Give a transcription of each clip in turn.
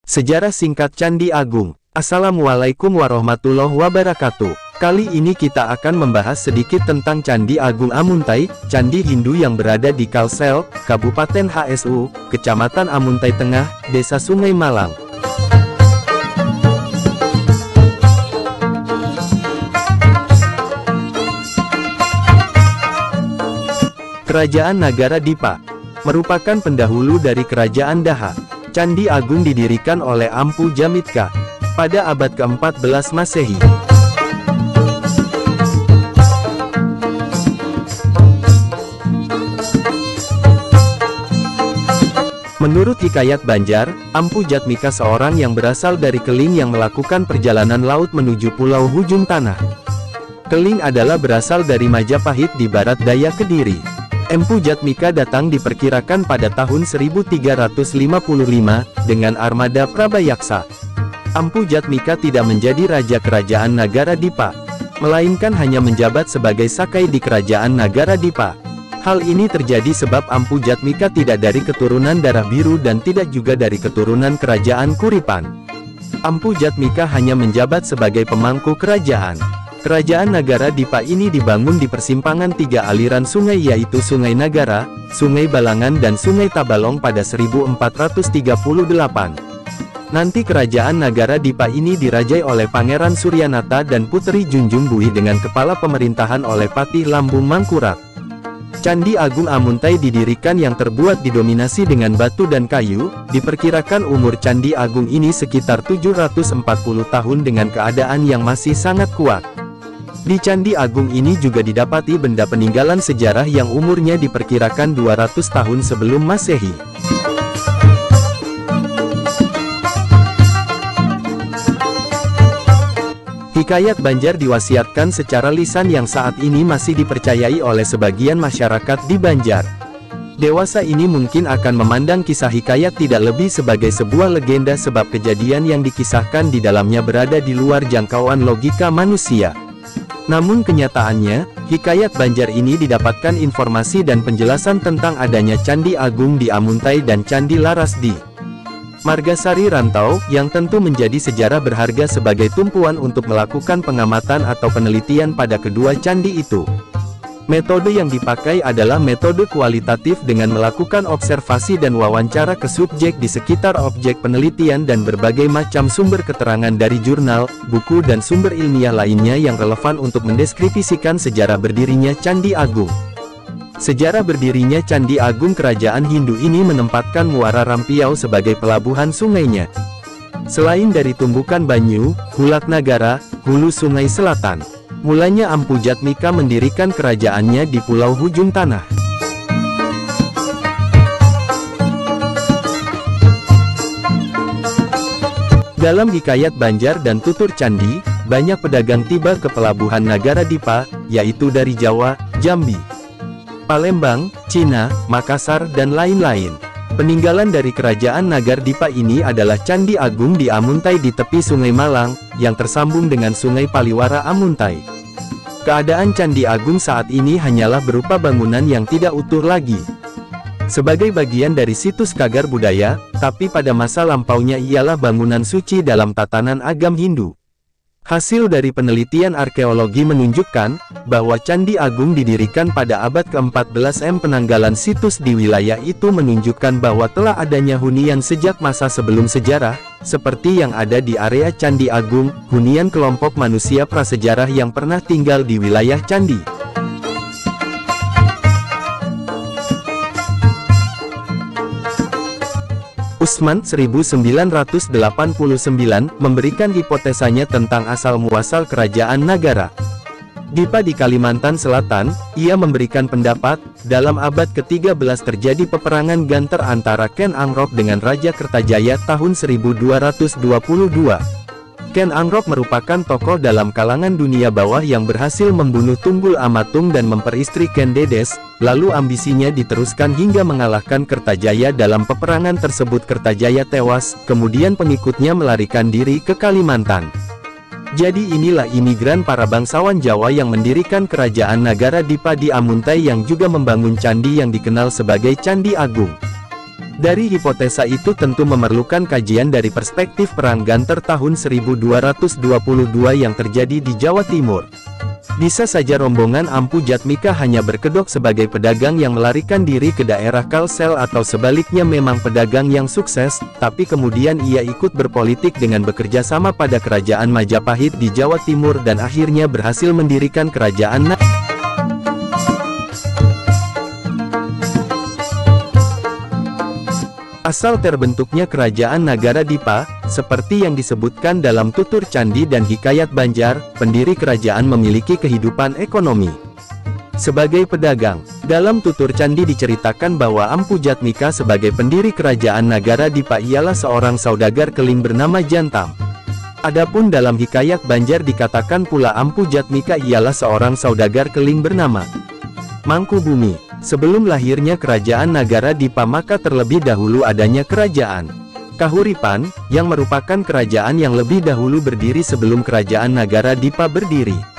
Sejarah singkat Candi Agung. Assalamualaikum warahmatullahi wabarakatuh. Kali ini kita akan membahas sedikit tentang Candi Agung Amuntai, candi Hindu yang berada di Kalsel, Kabupaten HSU, Kecamatan Amuntai Tengah, Desa Sungai Malang. Kerajaan Nagara Dipa merupakan pendahulu dari Kerajaan Daha. Candi Agung didirikan oleh Empu Djamitra pada abad ke-14 Masehi. Menurut Hikayat Banjar, Empu Djamitra seorang yang berasal dari Keling yang melakukan perjalanan laut menuju Pulau Hujung Tanah. Keling adalah berasal dari Majapahit di barat daya Kediri. Empu Djamitra datang diperkirakan pada tahun 1355, dengan armada Prabayaksa. Empu Djamitra tidak menjadi raja kerajaan Nagara Dipa, melainkan hanya menjabat sebagai sakai di kerajaan Nagara Dipa. Hal ini terjadi sebab Empu Djamitra tidak dari keturunan darah biru dan tidak juga dari keturunan kerajaan Kuripan. Empu Djamitra hanya menjabat sebagai pemangku kerajaan. Kerajaan Nagara Dipa ini dibangun di persimpangan tiga aliran sungai yaitu Sungai Nagara, Sungai Balangan dan Sungai Tabalong pada 1438. Nanti kerajaan Nagara Dipa ini dirajai oleh Pangeran Suryanata dan Putri Junjung Buhi dengan kepala pemerintahan oleh Patih Lambung Mangkurat. Candi Agung Amuntai didirikan yang terbuat didominasi dengan batu dan kayu. Diperkirakan umur Candi Agung ini sekitar 740 tahun dengan keadaan yang masih sangat kuat. Di Candi Agung ini juga didapati benda peninggalan sejarah yang umurnya diperkirakan 200 tahun sebelum Masehi. Hikayat Banjar diwasiatkan secara lisan yang saat ini masih dipercayai oleh sebagian masyarakat di Banjar. Dewasa ini mungkin akan memandang kisah hikayat tidak lebih sebagai sebuah legenda sebab kejadian yang dikisahkan di dalamnya berada di luar jangkauan logika manusia. Namun kenyataannya, Hikayat Banjar ini didapatkan informasi dan penjelasan tentang adanya Candi Agung di Amuntai dan Candi Laras di Margasari Rantau, yang tentu menjadi sejarah berharga sebagai tumpuan untuk melakukan pengamatan atau penelitian pada kedua candi itu. Metode yang dipakai adalah metode kualitatif dengan melakukan observasi dan wawancara ke subjek di sekitar objek penelitian dan berbagai macam sumber keterangan dari jurnal, buku dan sumber ilmiah lainnya yang relevan untuk mendeskripsikan sejarah berdirinya Candi Agung. Sejarah berdirinya Candi Agung kerajaan Hindu ini menempatkan Muara Rampiau sebagai pelabuhan sungainya. Selain dari tumbukan Banyu, Hulak Nagara, hulu Sungai Selatan. Mulanya Empu Djamitra mendirikan kerajaannya di Pulau Hujung Tanah. Dalam Hikayat Banjar dan Tutur Candi, banyak pedagang tiba ke pelabuhan Nagara Dipa, yaitu dari Jawa, Jambi, Palembang, Cina, Makassar dan lain-lain. Peninggalan dari kerajaan Nagara Dipa ini adalah Candi Agung di Amuntai di tepi Sungai Malang, yang tersambung dengan Sungai Paliwara Amuntai. Keadaan Candi Agung saat ini hanyalah berupa bangunan yang tidak utuh lagi. Sebagai bagian dari situs cagar budaya, tapi pada masa lampaunya ialah bangunan suci dalam tatanan agam Hindu. Hasil dari penelitian arkeologi menunjukkan, bahwa Candi Agung didirikan pada abad ke-14 Penanggalan situs di wilayah itu menunjukkan bahwa telah adanya hunian sejak masa sebelum sejarah, seperti yang ada di area Candi Agung, hunian kelompok manusia prasejarah yang pernah tinggal di wilayah Candi. Usman 1989 memberikan hipotesanya tentang asal-muasal kerajaan Nagara Dipa di Kalimantan Selatan. Ia memberikan pendapat, dalam abad ke-13 terjadi peperangan ganter antara Ken Angrok dengan Raja Kertajaya tahun 1222. Ken Angrok merupakan tokoh dalam kalangan dunia bawah yang berhasil membunuh Tunggul Amatung dan memperistri Ken Dedes, lalu ambisinya diteruskan hingga mengalahkan Kertajaya dalam peperangan tersebut. Kertajaya tewas, kemudian pengikutnya melarikan diri ke Kalimantan. Jadi inilah imigran para bangsawan Jawa yang mendirikan kerajaan Nagara Dipa di Amuntai yang juga membangun candi yang dikenal sebagai Candi Agung. Dari hipotesa itu tentu memerlukan kajian dari perspektif Perang Ganter tahun 1222 yang terjadi di Jawa Timur. Bisa saja rombongan Ampu Jatmika hanya berkedok sebagai pedagang yang melarikan diri ke daerah Kalsel atau sebaliknya memang pedagang yang sukses, tapi kemudian ia ikut berpolitik dengan bekerja sama pada kerajaan Majapahit di Jawa Timur dan akhirnya berhasil mendirikan kerajaan. Asal terbentuknya kerajaan Nagara-Dipa, seperti yang disebutkan dalam Tutur Candi dan Hikayat Banjar, pendiri kerajaan memiliki kehidupan ekonomi sebagai pedagang. Dalam Tutur Candi diceritakan bahwa Ampu Jatmika sebagai pendiri kerajaan Nagara-Dipa ialah seorang saudagar keling bernama Jantam. Adapun dalam Hikayat Banjar dikatakan pula Ampu Jatmika ialah seorang saudagar keling bernama Mangkubumi. Sebelum lahirnya kerajaan Nagara-Dipa maka terlebih dahulu adanya kerajaan Kahuripan, yang merupakan kerajaan yang lebih dahulu berdiri sebelum kerajaan Nagara-Dipa berdiri.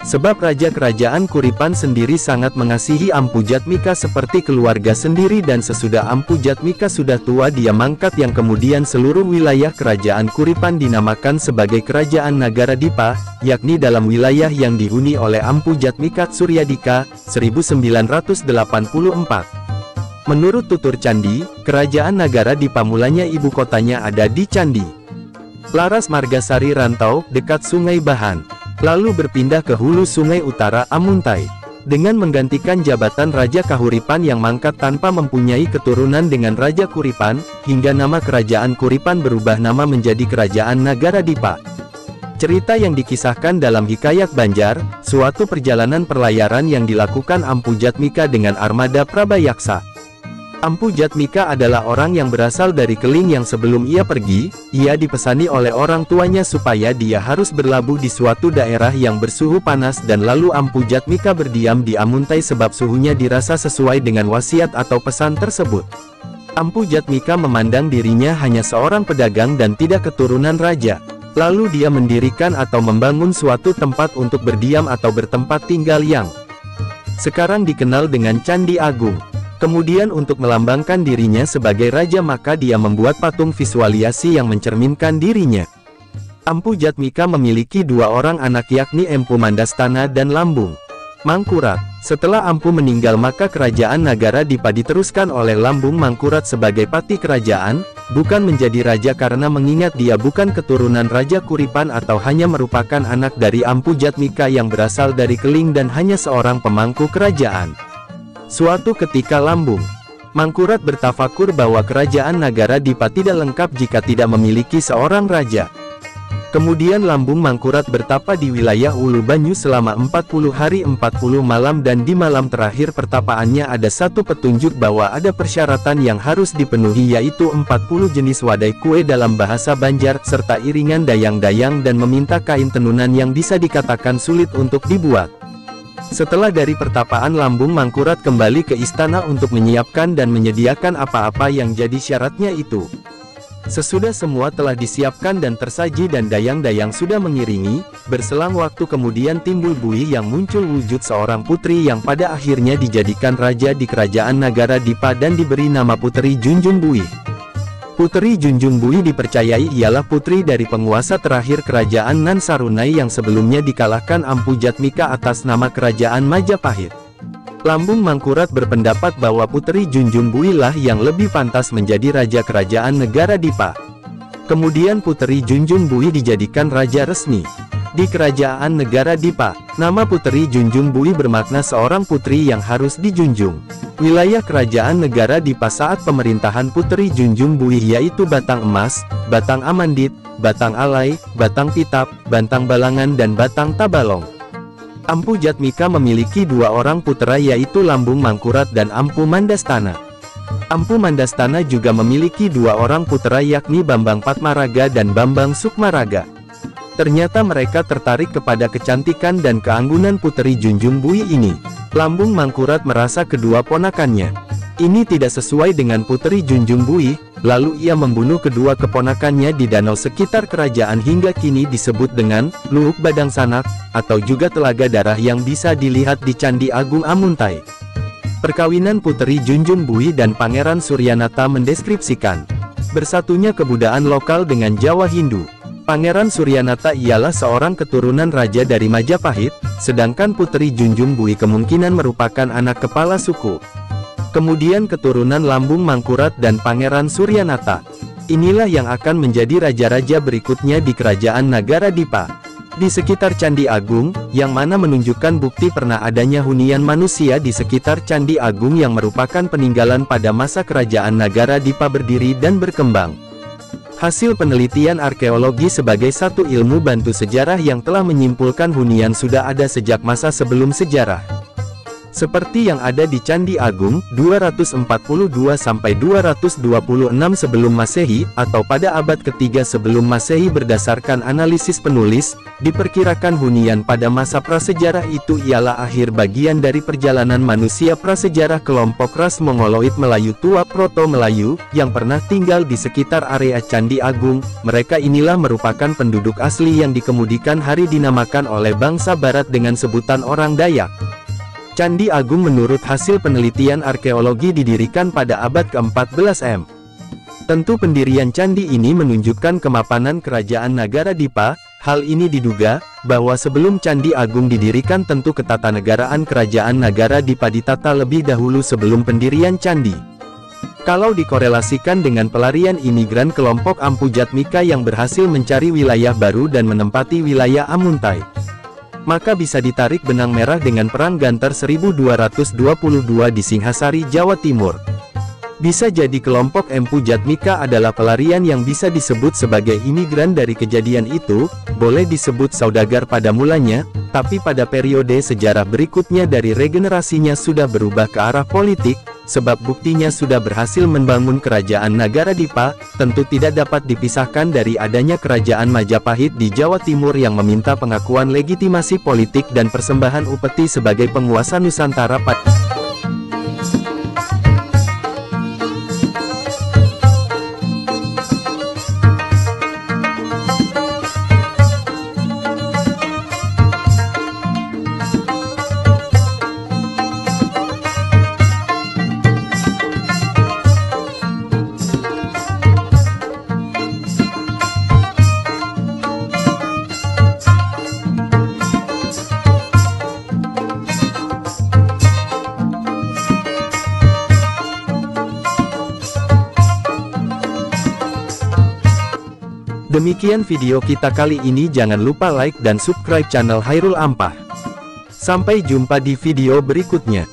Sebab raja kerajaan Kuripan sendiri sangat mengasihi Ampu Jatmika seperti keluarga sendiri dan sesudah Ampu Jatmika sudah tua dia mangkat yang kemudian seluruh wilayah kerajaan Kuripan dinamakan sebagai kerajaan Nagara-Dipa, yakni dalam wilayah yang dihuni oleh Ampu Jatmika Suryadika, 1984. Menurut Tutur Candi, kerajaan Nagara-Dipa mulanya ibu kotanya ada di Candi Laras Margasari Rantau, dekat Sungai Bahan. Lalu berpindah ke hulu Sungai Utara Amuntai, dengan menggantikan jabatan Raja Kahuripan yang mangkat tanpa mempunyai keturunan dengan Raja Kuripan, hingga nama kerajaan Kuripan berubah nama menjadi kerajaan Nagara-Dipa. Cerita yang dikisahkan dalam Hikayat Banjar, suatu perjalanan perlayaran yang dilakukan Ampu Jatmika dengan armada Prabayaksa. Ampu Jatmika adalah orang yang berasal dari Keling yang sebelum ia pergi, ia dipesani oleh orang tuanya supaya dia harus berlabuh di suatu daerah yang bersuhu panas dan lalu Ampu Jatmika berdiam di Amuntai sebab suhunya dirasa sesuai dengan wasiat atau pesan tersebut. Ampu Jatmika memandang dirinya hanya seorang pedagang dan tidak keturunan raja. Lalu dia mendirikan atau membangun suatu tempat untuk berdiam atau bertempat tinggal yang sekarang dikenal dengan Candi Agung. Kemudian untuk melambangkan dirinya sebagai raja maka dia membuat patung visualisasi yang mencerminkan dirinya. Ampu Jatmika memiliki dua orang anak yakni Empu Mandastana dan Lambung Mangkurat. Setelah Ampu meninggal maka kerajaan Nagara-Dipa diteruskan oleh Lambung Mangkurat sebagai pati kerajaan, bukan menjadi raja karena mengingat dia bukan keturunan Raja Kuripan atau hanya merupakan anak dari Ampu Jatmika yang berasal dari Keling dan hanya seorang pemangku kerajaan. Suatu ketika Lambung Mangkurat bertafakur bahwa kerajaan Nagara-Dipa tidak lengkap jika tidak memiliki seorang raja. Kemudian Lambung Mangkurat bertapa di wilayah Ulu Banyu selama 40 hari 40 malam dan di malam terakhir pertapaannya ada satu petunjuk bahwa ada persyaratan yang harus dipenuhi yaitu 40 jenis wadai kue dalam bahasa Banjar serta iringan dayang-dayang dan meminta kain tenunan yang bisa dikatakan sulit untuk dibuat. Setelah dari pertapaan Lambung Mangkurat kembali ke istana untuk menyiapkan dan menyediakan apa-apa yang jadi syaratnya itu. Sesudah semua telah disiapkan dan tersaji dan dayang-dayang sudah mengiringi, berselang waktu kemudian timbul buih yang muncul wujud seorang putri yang pada akhirnya dijadikan raja di kerajaan Nagara-Dipa dan diberi nama Puteri Junjung Buih. Puteri Junjung Buih dipercayai ialah putri dari penguasa terakhir kerajaan Nan Sarunai yang sebelumnya dikalahkan Ampu Jatmika atas nama kerajaan Majapahit. Lambung Mangkurat berpendapat bahwa Puteri Junjung Buih lah yang lebih pantas menjadi raja kerajaan Nagara-Dipa. Kemudian Puteri Junjung Buih dijadikan raja resmi di kerajaan Nagara-Dipa. Nama Puteri Junjung Buih bermakna seorang putri yang harus dijunjung. Wilayah kerajaan Nagara-Dipa saat pemerintahan Puteri Junjung Buih yaitu Batang Emas, Batang Amandit, Batang Alai, Batang Pitap, Bantang Balangan dan Batang Tabalong. Ampu Jatmika memiliki dua orang putra yaitu Lambung Mangkurat dan Ampu Mandastana. Ampu Mandastana juga memiliki dua orang putra yakni Bambang Patmaraga dan Bambang Sukmaraga. Ternyata mereka tertarik kepada kecantikan dan keanggunan Puteri Junjung Buih ini. Lambung Mangkurat merasa kedua ponakannya ini tidak sesuai dengan Puteri Junjung Buih, lalu ia membunuh kedua keponakannya di danau sekitar kerajaan hingga kini disebut dengan Luhuk Badang Sanak, atau juga Telaga Darah yang bisa dilihat di Candi Agung Amuntai. Perkawinan Puteri Junjun Bui dan Pangeran Suryanata mendeskripsikan bersatunya kebudayaan lokal dengan Jawa Hindu. Pangeran Suryanata ialah seorang keturunan raja dari Majapahit, sedangkan Puteri Junjun Bui kemungkinan merupakan anak kepala suku. Kemudian keturunan Lambung Mangkurat dan Pangeran Suryanata. Inilah yang akan menjadi raja-raja berikutnya di Kerajaan Nagara Dipa. Di sekitar Candi Agung, yang mana menunjukkan bukti pernah adanya hunian manusia di sekitar Candi Agung yang merupakan peninggalan pada masa Kerajaan Nagara Dipa berdiri dan berkembang. Hasil penelitian arkeologi sebagai satu ilmu bantu sejarah yang telah menyimpulkan hunian sudah ada sejak masa sebelum sejarah. Seperti yang ada di Candi Agung, 242–226 sebelum Masehi, atau pada abad ketiga sebelum Masehi berdasarkan analisis penulis, diperkirakan hunian pada masa prasejarah itu ialah akhir bagian dari perjalanan manusia prasejarah kelompok ras Mongoloid Melayu tua Proto-Melayu, yang pernah tinggal di sekitar area Candi Agung. Mereka inilah merupakan penduduk asli yang dikemudikan hari dinamakan oleh bangsa barat dengan sebutan orang Dayak. Candi Agung menurut hasil penelitian arkeologi didirikan pada abad ke-14 M. Tentu pendirian candi ini menunjukkan kemapanan kerajaan Nagara Dipa. Hal ini diduga, bahwa sebelum Candi Agung didirikan tentu ketatanegaraan kerajaan Nagara Dipa ditata lebih dahulu sebelum pendirian candi. Kalau dikorelasikan dengan pelarian imigran kelompok Ampu Jatmika yang berhasil mencari wilayah baru dan menempati wilayah Amuntai, maka bisa ditarik benang merah dengan Perang Gantar 1222 di Singhasari, Jawa Timur. Bisa jadi kelompok Empu Jatmika adalah pelarian yang bisa disebut sebagai imigran dari kejadian itu, boleh disebut saudagar pada mulanya, tapi pada periode sejarah berikutnya dari regenerasinya sudah berubah ke arah politik, sebab buktinya sudah berhasil membangun kerajaan Nagara Dipa. Tentu tidak dapat dipisahkan dari adanya kerajaan Majapahit di Jawa Timur yang meminta pengakuan legitimasi politik dan persembahan upeti sebagai penguasa Nusantara pada Demikian video kita kali ini, jangan lupa like dan subscribe channel Chairul Ampah. Sampai jumpa di video berikutnya.